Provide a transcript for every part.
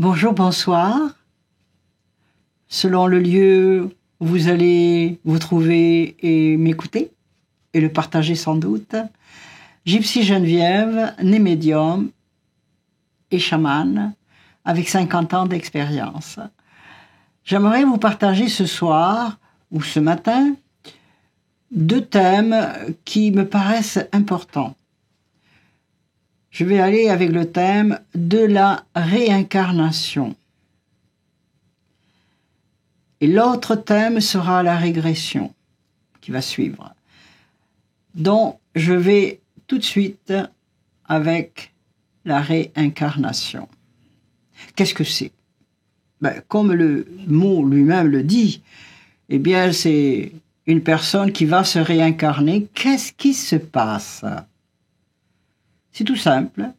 Bonjour, bonsoir. Selon le lieu où vous allez vous trouver et m'écouter, et le partager sans doute, Gypsy Geneviève, née médium et chamane, avec 50 ans d'expérience. J'aimerais vous partager ce soir, ou ce matin, deux thèmes qui me paraissent importants. Je vais aller avec le thème de la réincarnation. Et l'autre thème sera la régression qui va suivre. Donc, je vais tout de suite avec la réincarnation. Qu'est-ce que c'est? Comme le mot lui-même le dit, eh bien, c'est une personne qui va se réincarner. Qu'est-ce qui se passe? C'est tout simple.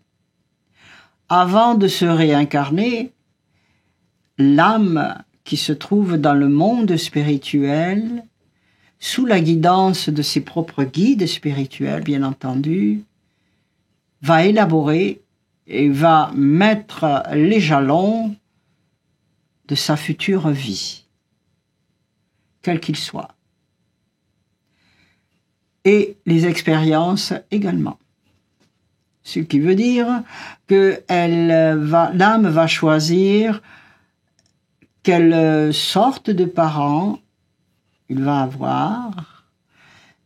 Avant de se réincarner, l'âme qui se trouve dans le monde spirituel, sous la guidance de ses propres guides spirituels, bien entendu, va élaborer et va mettre les jalons de sa future vie, quel qu'il soit. Et les expériences également. Ce qui veut dire que l'âme va choisir quelle sorte de parents il va avoir,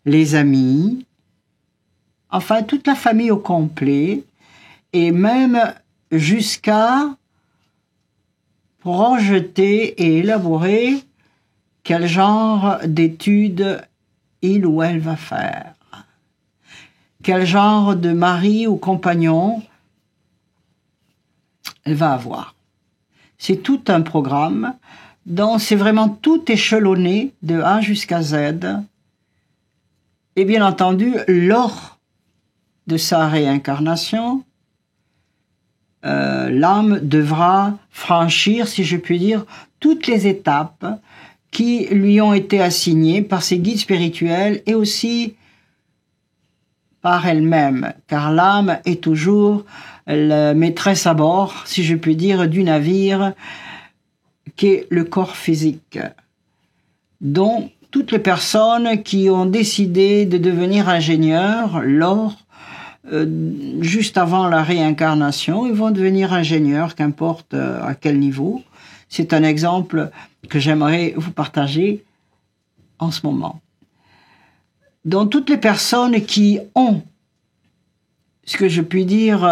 les amis, enfin toute la famille au complet, et même jusqu'à projeter et élaborer quel genre d'études il ou elle va faire. Quel genre de mari ou compagnon elle va avoir. C'est tout un programme dont c'est vraiment tout échelonné de A jusqu'à Z. Et bien entendu, lors de sa réincarnation, l'âme devra franchir, si je puis dire, toutes les étapes qui lui ont été assignées par ses guides spirituels et aussi par elle-même, car l'âme est toujours la maîtresse à bord, si je puis dire, du navire qu'est le corps physique. Donc, toutes les personnes qui ont décidé de devenir ingénieurs juste avant la réincarnation, ils vont devenir ingénieurs, qu'importe à quel niveau. C'est un exemple que j'aimerais vous partager en ce moment. Donc, toutes les personnes qui ont, ce que je puis dire,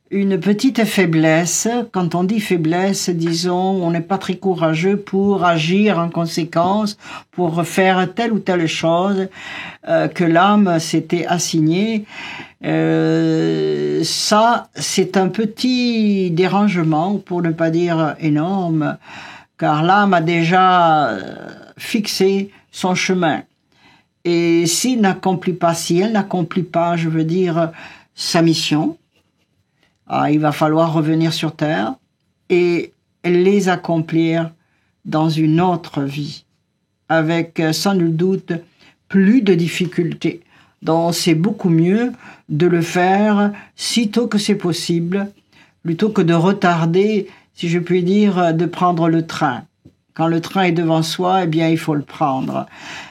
une petite faiblesse, quand on dit faiblesse, disons, on n'est pas très courageux pour agir en conséquence, pour faire telle ou telle chose que l'âme s'était assignée. Ça, c'est un petit dérangement, pour ne pas dire énorme, car l'âme a déjà fixé son chemin. Et si elle n'accomplit pas, je veux dire, sa mission, il va falloir revenir sur Terre et les accomplir dans une autre vie, avec sans nul doute plus de difficultés. Donc c'est beaucoup mieux de le faire sitôt que c'est possible, plutôt que de retarder, si je puis dire, de prendre le train. Quand le train est devant soi, eh bien, il faut le prendre.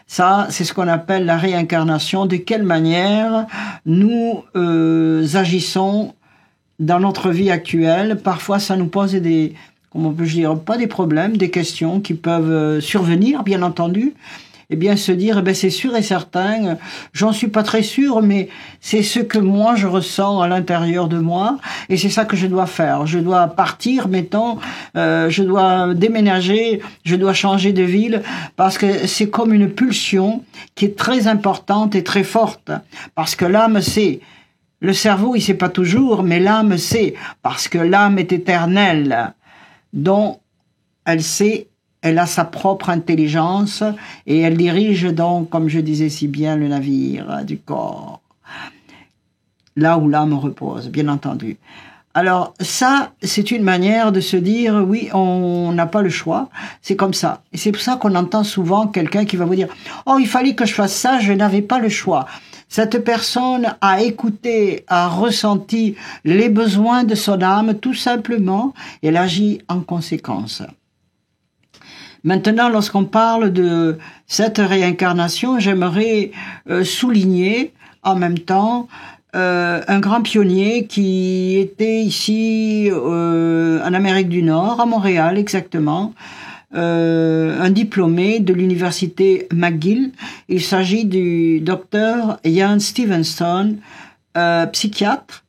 Ça, c'est ce qu'on appelle la réincarnation. De quelle manière nous agissons dans notre vie actuelle. Parfois, ça nous pose comment peux-je dire, pas des problèmes, des questions qui peuvent survenir, bien entendu. Eh bien, se dire, c'est sûr et certain, j'en suis pas très sûr, mais c'est ce que moi je ressens à l'intérieur de moi, et c'est ça que je dois faire. Je dois partir, mettons, je dois déménager, je dois changer de ville, parce que c'est comme une pulsion qui est très importante et très forte, parce que l'âme sait. Le cerveau, il sait pas toujours, mais l'âme sait, parce que l'âme est éternelle, dont elle sait. Elle a sa propre intelligence et elle dirige donc, comme je disais si bien, le navire du corps. Là où l'âme repose, bien entendu. Alors ça, c'est une manière de se dire, oui, on n'a pas le choix, c'est comme ça. Et c'est pour ça qu'on entend souvent quelqu'un qui va vous dire, oh, il fallait que je fasse ça, je n'avais pas le choix. Cette personne a écouté, a ressenti les besoins de son âme tout simplement, et elle agit en conséquence. Maintenant, lorsqu'on parle de cette réincarnation, j'aimerais souligner en même temps un grand pionnier qui était ici en Amérique du Nord, à Montréal exactement, un diplômé de l'université McGill. Il s'agit du docteur Ian Stevenson, psychiatre,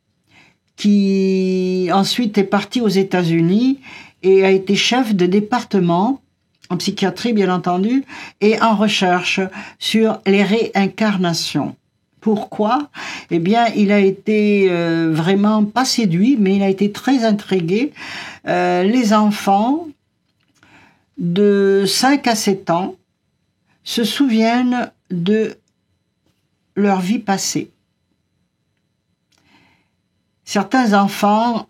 qui ensuite est parti aux États-Unis et a été chef de département en psychiatrie, bien entendu, et en recherche sur les réincarnations. Pourquoi? Eh bien, il a été vraiment pas séduit, mais il a été très intrigué. Les enfants de 5 à 7 ans se souviennent de leur vie passée. Certains enfants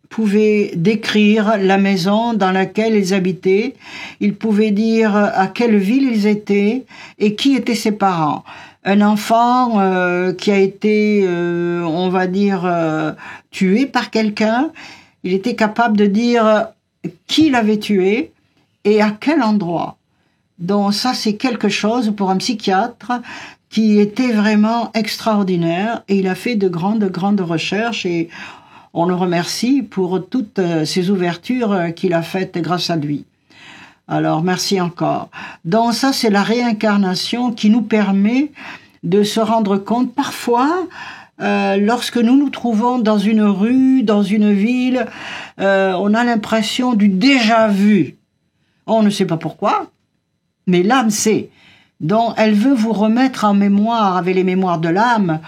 pouvaient décrire la maison dans laquelle ils habitaient, ils pouvaient dire à quelle ville ils étaient et qui étaient ses parents. Un enfant qui a été, on va dire, tué par quelqu'un, il était capable de dire qui l'avait tué et à quel endroit. Donc ça, c'est quelque chose pour un psychiatre qui était vraiment extraordinaire, et il a fait de grandes recherches, et on le remercie pour toutes ces ouvertures qu'il a faites grâce à lui. Alors, merci encore. Donc ça, c'est la réincarnation qui nous permet de se rendre compte, parfois, lorsque nous nous trouvons dans une rue, dans une ville, on a l'impression du déjà vu. On ne sait pas pourquoi, mais l'âme sait. Donc, elle veut vous remettre en mémoire, avec les mémoires de l'âme.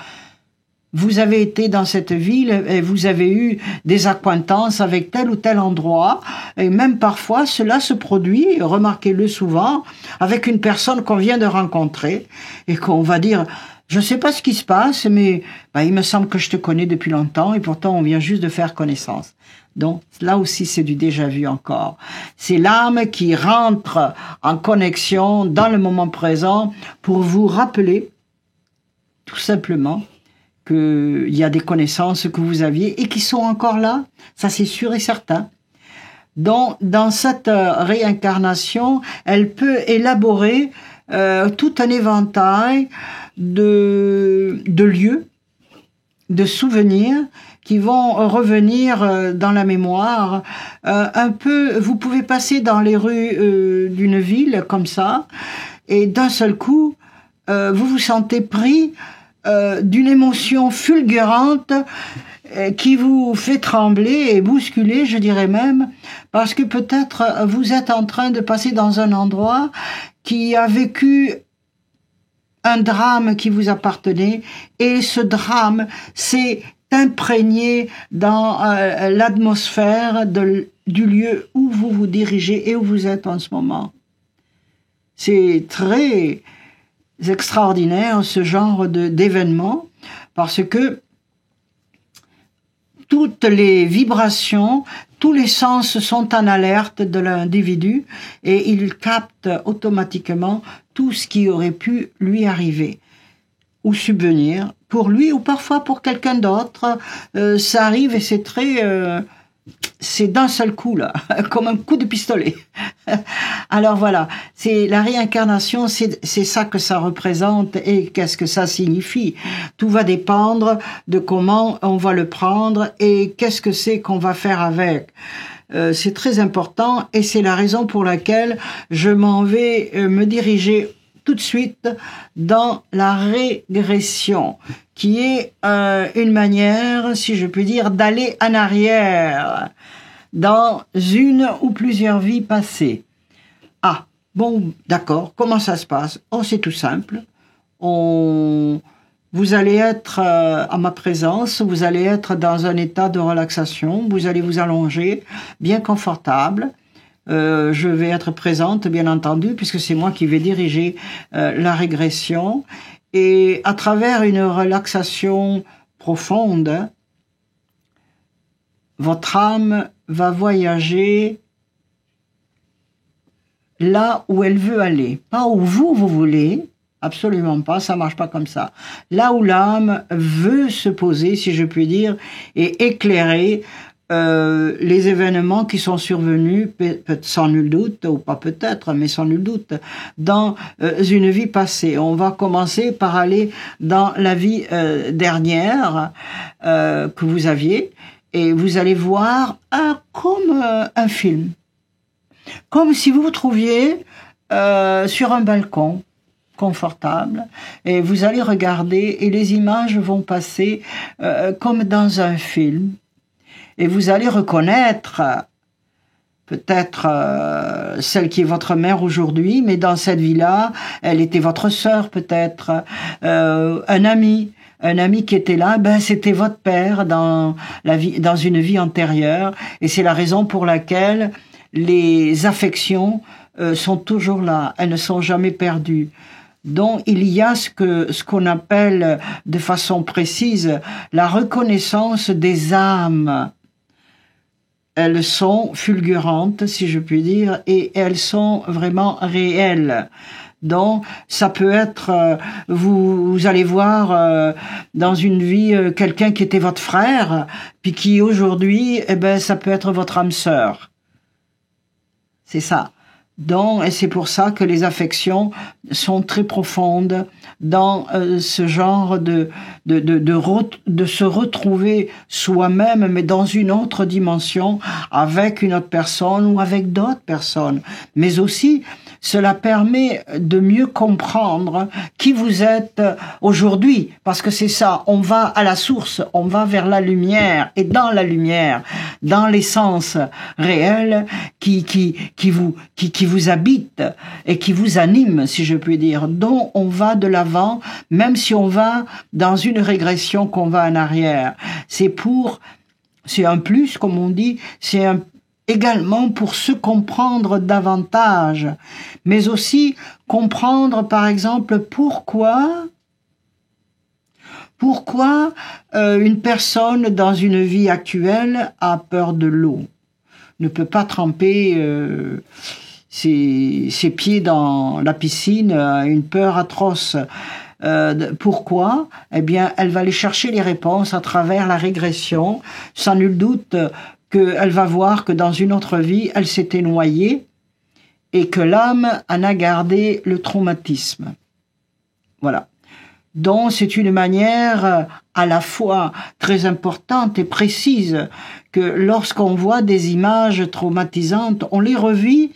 Vous avez été dans cette ville et vous avez eu des accointances avec tel ou tel endroit. Et même parfois, cela se produit, remarquez-le souvent, avec une personne qu'on vient de rencontrer et qu'on va dire, je ne sais pas ce qui se passe, mais il me semble que je te connais depuis longtemps et pourtant on vient juste de faire connaissance. Donc là aussi, c'est du déjà vu encore. C'est l'âme qui rentre en connexion dans le moment présent pour vous rappeler, tout simplement, qu'il y a des connaissances que vous aviez et qui sont encore là. Ça, c'est sûr et certain. Donc, dans cette réincarnation, elle peut élaborer tout un éventail de lieux, de souvenirs qui vont revenir dans la mémoire. Un peu, vous pouvez passer dans les rues d'une ville comme ça, et d'un seul coup, vous vous sentez pris d'une émotion fulgurante qui vous fait trembler et bousculer, je dirais même, parce que peut-être vous êtes en train de passer dans un endroit qui a vécu un drame qui vous appartenait, et ce drame s'est imprégné dans l'atmosphère du lieu où vous vous dirigez et où vous êtes en ce moment. C'est très extraordinaire, ce genre d'événement, parce que toutes les vibrations, tous les sens sont en alerte de l'individu et il capte automatiquement tout ce qui aurait pu lui arriver ou subvenir pour lui ou parfois pour quelqu'un d'autre. Ça arrive et c'est c'est d'un seul coup, là, comme un coup de pistolet. Alors voilà, c'est la réincarnation, c'est ça que ça représente et qu'est-ce que ça signifie. Tout va dépendre de comment on va le prendre et qu'est-ce que c'est qu'on va faire avec. C'est très important et c'est la raison pour laquelle je m'en vais me diriger tout de suite dans la régression, qui est une manière, si je puis dire, d'aller en arrière dans une ou plusieurs vies passées. Ah, bon, d'accord, comment ça se passe? Oh, c'est tout simple. Vous allez être en ma présence, vous allez être dans un état de relaxation, vous allez vous allonger, bien confortable. Je vais être présente, bien entendu, puisque c'est moi qui vais diriger la régression. Et à travers une relaxation profonde, votre âme va voyager là où elle veut aller. Pas où vous voulez, Absolument pas, ça marche pas comme ça. Là où l'âme veut se poser, si je puis dire, et éclairer les événements qui sont survenus, sans nul doute, ou pas peut-être, mais sans nul doute, dans une vie passée. On va commencer par aller dans la vie dernière que vous aviez, et vous allez voir comme un film. Comme si vous vous trouviez sur un balcon confortable, et vous allez regarder, et les images vont passer comme dans un film. Et vous allez reconnaître peut-être celle qui est votre mère aujourd'hui, mais dans cette vie-là, elle était votre sœur peut-être, un ami qui était là, ben c'était votre père dans une vie antérieure, et c'est la raison pour laquelle les affections sont toujours là, elles ne sont jamais perdues. Donc il y a ce qu'on appelle de façon précise la reconnaissance des âmes. Elles sont fulgurantes, si je puis dire, et elles sont vraiment réelles. Donc, ça peut être, vous allez voir dans une vie quelqu'un qui était votre frère, puis qui aujourd'hui, ça peut être votre âme sœur. C'est ça. Donc, et c'est pour ça que les affections sont très profondes dans ce genre de se retrouver soi-même, mais dans une autre dimension, avec une autre personne ou avec d'autres personnes. Mais aussi, cela permet de mieux comprendre qui vous êtes aujourd'hui, parce que c'est ça, on va à la source, on va vers la lumière, et dans la lumière, dans l'essence réelle qui vous habite et qui vous anime, si je puis dire, dont on va de l'avant, même si on va dans une régression qu'on va en arrière. C'est un plus, comme on dit, également pour se comprendre davantage, mais aussi comprendre, par exemple, pourquoi une personne dans une vie actuelle a peur de l'eau, ne peut pas tremper ses pieds dans la piscine, a une peur atroce. Pourquoi? Eh bien, elle va aller chercher les réponses à travers la régression, sans nul doute qu'elle va voir que dans une autre vie, elle s'était noyée et que l'âme en a gardé le traumatisme. Voilà. Donc, c'est une manière à la fois très importante et précise que lorsqu'on voit des images traumatisantes, on les revit.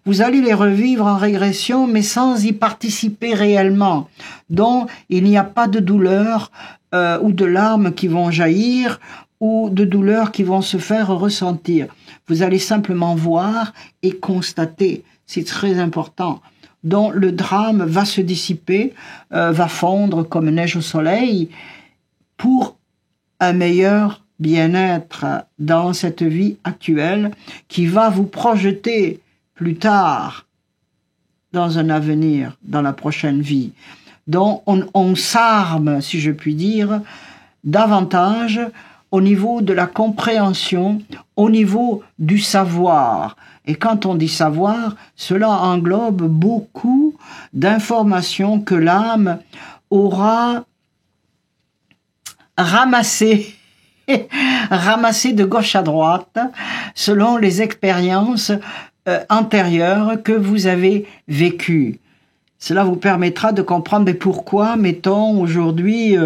Vous allez les revivre en régression, mais sans y participer réellement. Donc, il n'y a pas de douleur ou de larmes qui vont jaillir ou de douleurs qui vont se faire ressentir. Vous allez simplement voir et constater. C'est très important. Donc, le drame va se dissiper, va fondre comme neige au soleil pour un meilleur bien-être dans cette vie actuelle qui va vous projeter plus tard dans un avenir, dans la prochaine vie. Donc, on s'arme, si je puis dire, davantage au niveau de la compréhension, au niveau du savoir. Et quand on dit savoir, cela englobe beaucoup d'informations que l'âme aura ramassées de gauche à droite, selon les expériences antérieures que vous avez vécues. Cela vous permettra de comprendre mais pourquoi, mettons, aujourd'hui,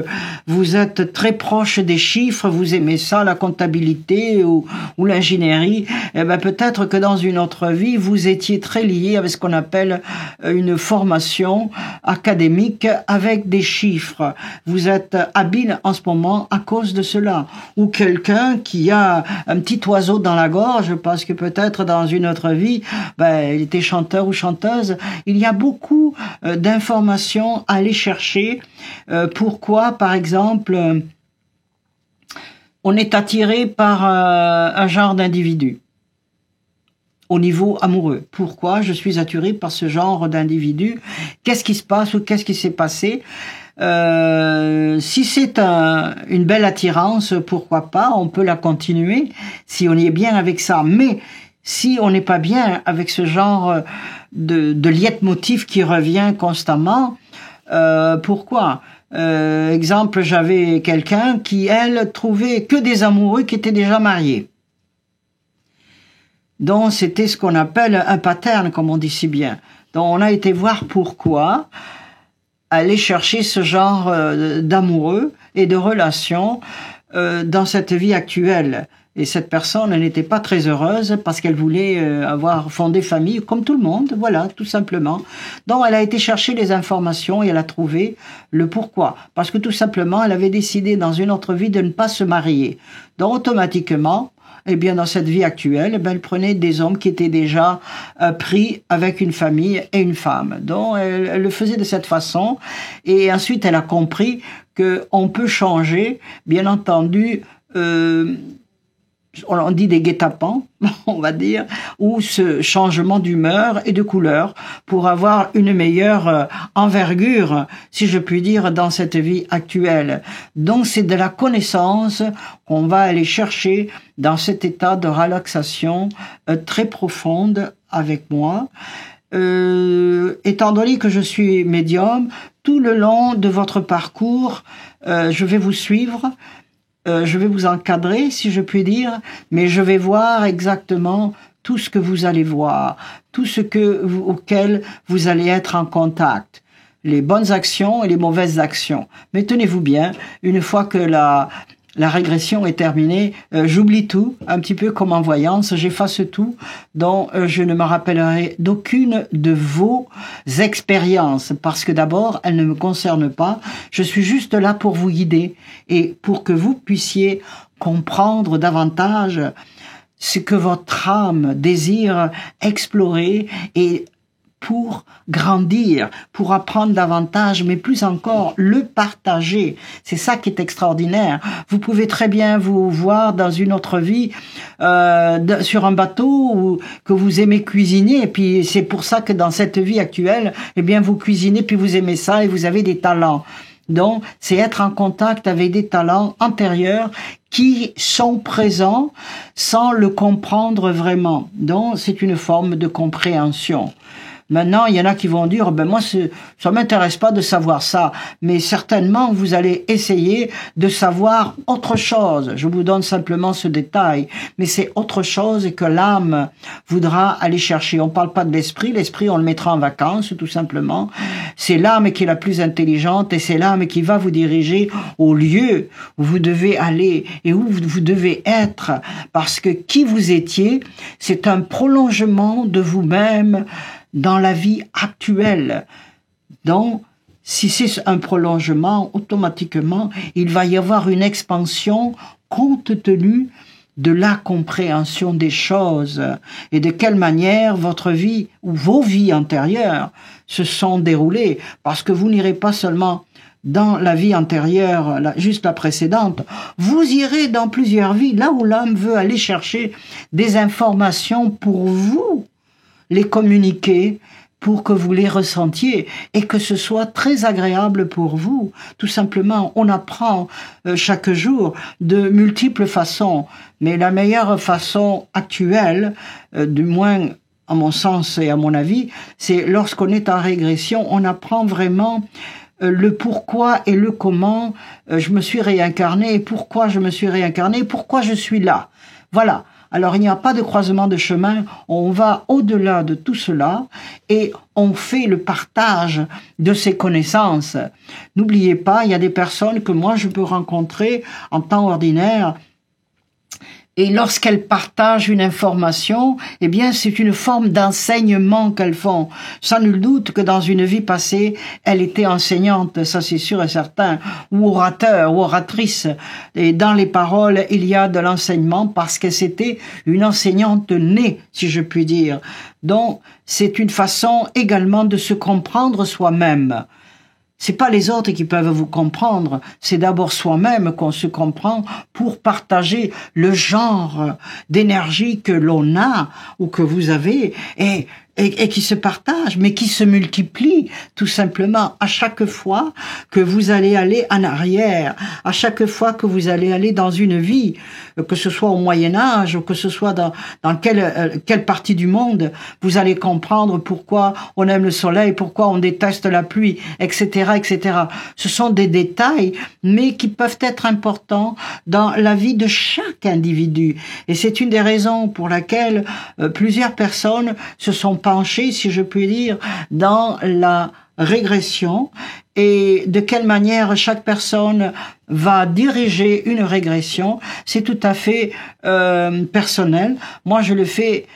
vous êtes très proche des chiffres, vous aimez ça, la comptabilité ou l'ingénierie. Eh ben, peut-être que dans une autre vie, vous étiez très lié avec ce qu'on appelle une formation académique avec des chiffres. Vous êtes habile en ce moment à cause de cela. Ou quelqu'un qui a un petit oiseau dans la gorge parce que peut-être dans une autre vie, il était chanteur ou chanteuse. Il y a beaucoup d'informations à aller chercher. Pourquoi, par exemple, on est attiré par un genre d'individu au niveau amoureux. Pourquoi je suis attiré par ce genre d'individu? Qu'est-ce qui se passe ou qu'est-ce qui s'est passé? Si c'est une belle attirance, pourquoi pas? On peut la continuer si on y est bien avec ça. Mais si on n'est pas bien avec ce genre de leitmotiv qui revient constamment, Pourquoi? Exemple, j'avais quelqu'un qui, elle, trouvait que des amoureux qui étaient déjà mariés. Donc, c'était ce qu'on appelle un pattern, comme on dit si bien. Donc, on a été voir pourquoi aller chercher ce genre d'amoureux et de relations dans cette vie actuelle. Et cette personne, elle n'était pas très heureuse parce qu'elle voulait avoir fondé famille comme tout le monde, voilà, tout simplement. Donc, elle a été chercher les informations et elle a trouvé le pourquoi. Parce que tout simplement, elle avait décidé dans une autre vie de ne pas se marier. Donc, automatiquement, eh bien, dans cette vie actuelle, eh bien, elle prenait des hommes qui étaient déjà pris avec une famille et une femme. Donc, elle le faisait de cette façon. Et ensuite, elle a compris qu'on peut changer, bien entendu, on dit des guet-apens, on va dire, ou ce changement d'humeur et de couleur pour avoir une meilleure envergure, si je puis dire, dans cette vie actuelle. Donc c'est de la connaissance qu'on va aller chercher dans cet état de relaxation très profonde avec moi. Étant donné que je suis médium, tout le long de votre parcours, je vais vous suivre. Je vais vous encadrer, si je puis dire, mais je vais voir exactement tout ce que vous allez voir, tout ce auquel vous allez être en contact, les bonnes actions et les mauvaises actions. Mais tenez-vous bien, une fois que la régression est terminée, j'oublie tout, un petit peu comme en voyance, j'efface tout, donc je ne me rappellerai d'aucune de vos expériences, parce que d'abord, elles ne me concernent pas, je suis juste là pour vous guider, et pour que vous puissiez comprendre davantage ce que votre âme désire explorer et pour grandir, pour apprendre davantage, mais plus encore, le partager. C'est ça qui est extraordinaire. Vous pouvez très bien vous voir dans une autre vie, sur un bateau, ou que vous aimez cuisiner, et puis c'est pour ça que dans cette vie actuelle, eh bien, vous cuisinez, puis vous aimez ça, et vous avez des talents. Donc, c'est être en contact avec des talents antérieurs qui sont présents sans le comprendre vraiment. Donc, c'est une forme de compréhension. Maintenant, il y en a qui vont dire, ben moi, ça m'intéresse pas de savoir ça, mais certainement, vous allez essayer de savoir autre chose. Je vous donne simplement ce détail, mais c'est autre chose que l'âme voudra aller chercher. On parle pas de l'esprit, on le mettra en vacances, tout simplement. C'est l'âme qui est la plus intelligente et c'est l'âme qui va vous diriger au lieu où vous devez aller et où vous devez être, parce que qui vous étiez, c'est un prolongement de vous-même dans la vie actuelle. Donc, si c'est un prolongement, automatiquement, il va y avoir une expansion compte tenu de la compréhension des choses et de quelle manière votre vie ou vos vies antérieures se sont déroulées. Parce que vous n'irez pas seulement dans la vie antérieure, juste la précédente, vous irez dans plusieurs vies, là où l'âme veut aller chercher des informations pour vous, les communiquer pour que vous les ressentiez et que ce soit très agréable pour vous. Tout simplement, on apprend chaque jour de multiples façons, mais la meilleure façon actuelle, du moins à mon sens et à mon avis, c'est lorsqu'on est en régression, on apprend vraiment le pourquoi et le comment je me suis réincarné et pourquoi je me suis réincarné, pourquoi je suis là. Voilà. Alors, il n'y a pas de croisement de chemin, on va au-delà de tout cela et on fait le partage de ces connaissances. N'oubliez pas, il y a des personnes que moi je peux rencontrer en temps ordinaire et lorsqu'elles partagent une information, eh bien, c'est une forme d'enseignement qu'elles font. Sans nul doute que dans une vie passée, elle était enseignante, ça c'est sûr et certain, ou orateur, ou oratrice. Et dans les paroles, il y a de l'enseignement parce que c'était une enseignante née, si je puis dire. Donc, c'est une façon également de se comprendre soi-même. C'est pas les autres qui peuvent vous comprendre, c'est d'abord soi-même qu'on se comprend pour partager le genre d'énergie que l'on a ou que vous avez et et qui se partagent, mais qui se multiplient tout simplement à chaque fois que vous allez aller en arrière, à chaque fois que vous allez aller dans une vie, que ce soit au Moyen-Âge ou que ce soit dans quelle partie du monde, vous allez comprendre pourquoi on aime le soleil, pourquoi on déteste la pluie, etc., etc. Ce sont des détails, mais qui peuvent être importants dans la vie de chaque individu. Et c'est une des raisons pour laquelle plusieurs personnes se sont penchées, si je puis dire, dans la régression et de quelle manière chaque personne va diriger une régression, c'est tout à fait personnel. Moi, je le fais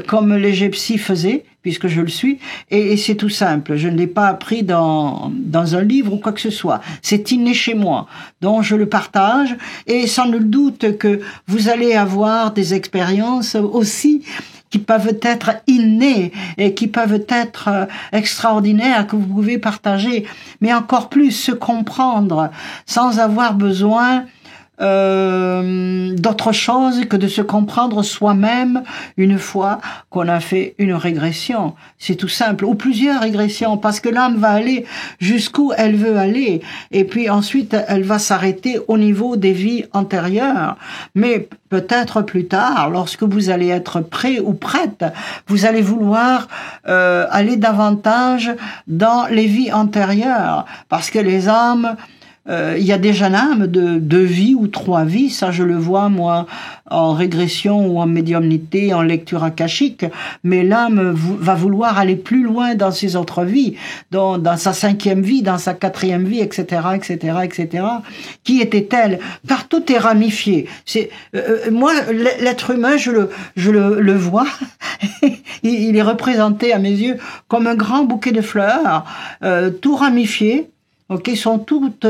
comme l'Égyptie faisait, puisque je le suis, et c'est tout simple. Je ne l'ai pas appris dans un livre ou quoi que ce soit. C'est inné chez moi. Donc, je le partage, et sans nul doute que vous allez avoir des expériences aussi qui peuvent être innées et qui peuvent être extraordinaires, que vous pouvez partager, mais encore plus se comprendre sans avoir besoin d'autre chose que de se comprendre soi-même une fois qu'on a fait une régression. C'est tout simple. Ou plusieurs régressions, parce que l'âme va aller jusqu'où elle veut aller. Et puis ensuite, elle va s'arrêter au niveau des vies antérieures. Mais peut-être plus tard, lorsque vous allez être prêt ou prête, vous allez vouloir aller davantage dans les vies antérieures. Parce que les âmes, il y a des jeunes âmes de 2 vies ou 3 vies, ça je le vois moi en régression ou en médiumnité, en lecture akashique, mais l'âme va vouloir aller plus loin dans ses autres vies, dans sa 5e vie, dans sa 4e vie, etc., etc., etc. Qui était-elle? Car tout est ramifié. Moi, l'être humain, je le vois, il est représenté à mes yeux comme un grand bouquet de fleurs, tout ramifié. Ok,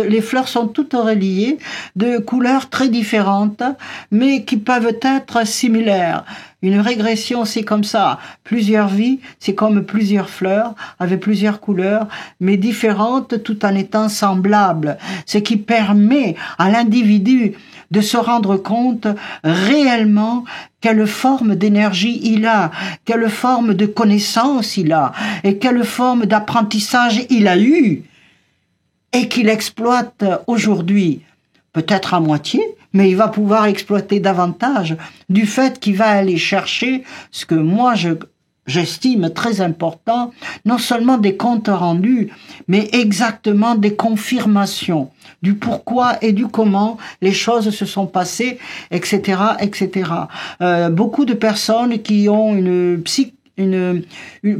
les fleurs sont toutes reliées, de couleurs très différentes, mais qui peuvent être similaires. Une régression, c'est comme ça. Plusieurs vies, c'est comme plusieurs fleurs, avec plusieurs couleurs, mais différentes tout en étant semblables. Ce qui permet à l'individu de se rendre compte réellement quelle forme d'énergie il a, quelle forme de connaissance il a, et quelle forme d'apprentissage il a eu, et qu'il exploite aujourd'hui, peut-être à moitié, mais il va pouvoir exploiter davantage du fait qu'il va aller chercher ce que moi j'estime très important, non seulement des comptes rendus, mais exactement des confirmations du pourquoi et du comment les choses se sont passées, etc., etc. Beaucoup de personnes qui ont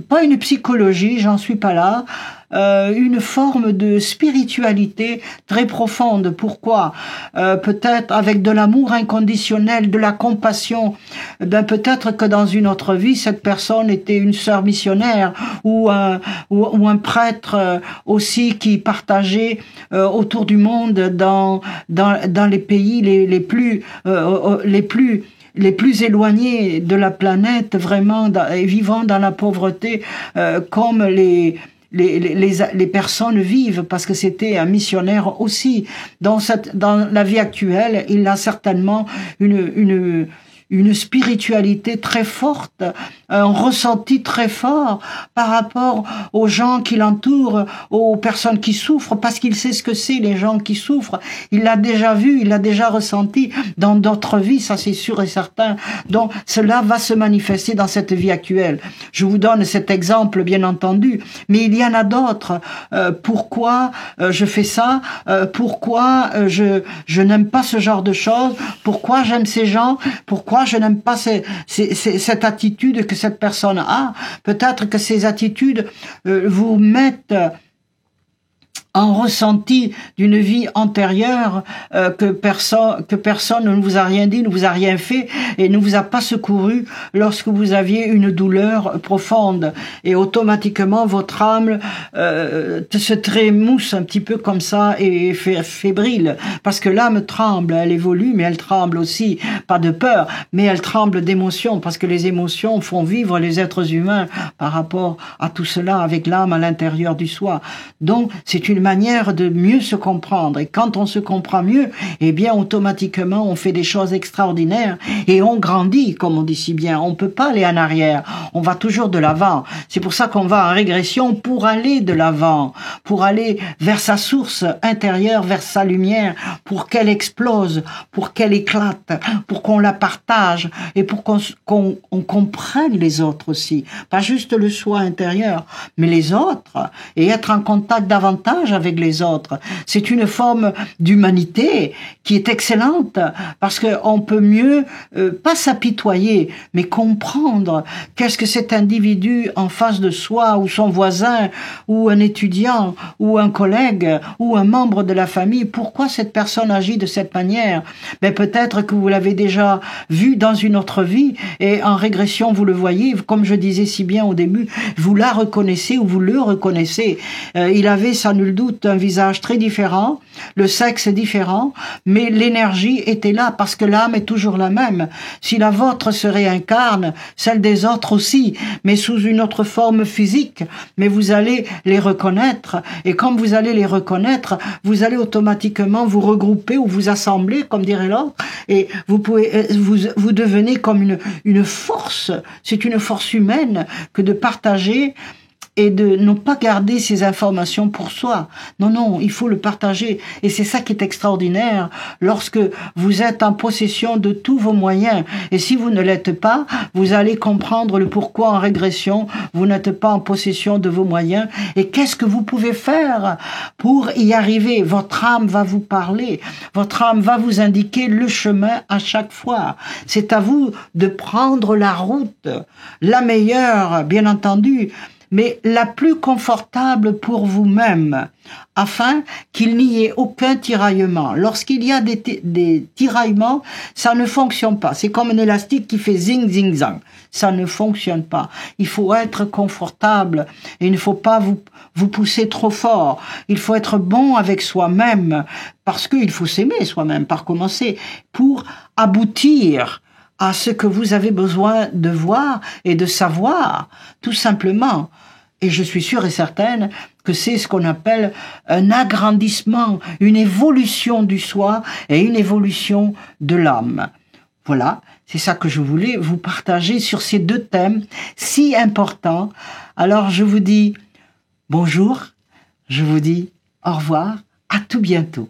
pas une psychologie, j'en suis pas là, une forme de spiritualité très profonde. Pourquoi? Peut-être avec de l'amour inconditionnel, de la compassion. Peut-être que dans une autre vie, cette personne était une sœur missionnaire ou un prêtre aussi qui partageait autour du monde dans les pays les plus éloignés de la planète, vraiment, et vivant dans la pauvreté, comme les personnes vivent, parce que c'était un missionnaire aussi. Dans la vie actuelle, il a certainement une spiritualité très forte, un ressenti très fort par rapport aux gens qui l'entourent, aux personnes qui souffrent, parce qu'il sait ce que c'est les gens qui souffrent. Il l'a déjà vu, il l'a déjà ressenti dans d'autres vies, ça c'est sûr et certain. Donc cela va se manifester dans cette vie actuelle. Je vous donne cet exemple, bien entendu, mais il y en a d'autres. Pourquoi je fais ça? Pourquoi je n'aime pas ce genre de choses? Pourquoi j'aime ces gens? Pourquoi je n'aime pas cette attitude que cette personne a? Peut-être que ces attitudes vous mettent en ressenti d'une vie antérieure que personne ne vous a rien dit, ne vous a rien fait et ne vous a pas secouru lorsque vous aviez une douleur profonde. Et automatiquement, votre âme se trémousse un petit peu comme ça et fébrile. Parce que l'âme tremble, elle évolue, mais elle tremble aussi, pas de peur, mais elle tremble d'émotion, parce que les émotions font vivre les êtres humains par rapport à tout cela avec l'âme à l'intérieur du soi. Donc, c'est une manière de mieux se comprendre. Et quand on se comprend mieux, eh bien, automatiquement, on fait des choses extraordinaires et on grandit, comme on dit si bien. On peut pas aller en arrière. On va toujours de l'avant. C'est pour ça qu'on va en régression pour aller de l'avant, pour aller vers sa source intérieure, vers sa lumière, pour qu'elle explose, pour qu'elle éclate, pour qu'on la partage et pour qu'on comprenne les autres aussi. Pas juste le soi intérieur, mais les autres, et être en contact davantage avec les autres. C'est une forme d'humanité qui est excellente, parce qu'on peut mieux, pas s'apitoyer, mais comprendre qu'est-ce que cet individu en face de soi, ou son voisin, ou un étudiant, ou un collègue, ou un membre de la famille, pourquoi cette personne agit de cette manière. Mais peut-être que vous l'avez déjà vu dans une autre vie, et en régression vous le voyez, comme je disais si bien au début, vous la reconnaissez ou vous le reconnaissez. Il avait sans nul doute un visage très différent, le sexe différent, mais l'énergie était là parce que l'âme est toujours la même. Si la vôtre se réincarne, celle des autres aussi, mais sous une autre forme physique, mais vous allez les reconnaître, et comme vous allez les reconnaître, vous allez automatiquement vous regrouper ou vous assembler, comme dirait l'autre, et vous pouvez, vous devenez comme une force. C'est une force humaine que de partager et de ne pas garder ces informations pour soi. Non, non, il faut le partager. Et c'est ça qui est extraordinaire lorsque vous êtes en possession de tous vos moyens. Et si vous ne l'êtes pas, vous allez comprendre le pourquoi en régression, vous n'êtes pas en possession de vos moyens. Et qu'est-ce que vous pouvez faire pour y arriver? Votre âme va vous parler. Votre âme va vous indiquer le chemin à chaque fois. C'est à vous de prendre la route, la meilleure, bien entendu, mais la plus confortable pour vous-même, afin qu'il n'y ait aucun tiraillement. Lorsqu'il y a des tiraillements, ça ne fonctionne pas. C'est comme un élastique qui fait zing, zing, zang. Ça ne fonctionne pas. Il faut être confortable et il ne faut pas vous pousser trop fort. Il faut être bon avec soi-même, parce qu'il faut s'aimer soi-même, par commencer, pour aboutir à ce que vous avez besoin de voir et de savoir, tout simplement. Et je suis sûre et certaine que c'est ce qu'on appelle un agrandissement, une évolution du soi et une évolution de l'âme. Voilà, c'est ça que je voulais vous partager sur ces deux thèmes si importants. Alors je vous dis bonjour, je vous dis au revoir, à tout bientôt.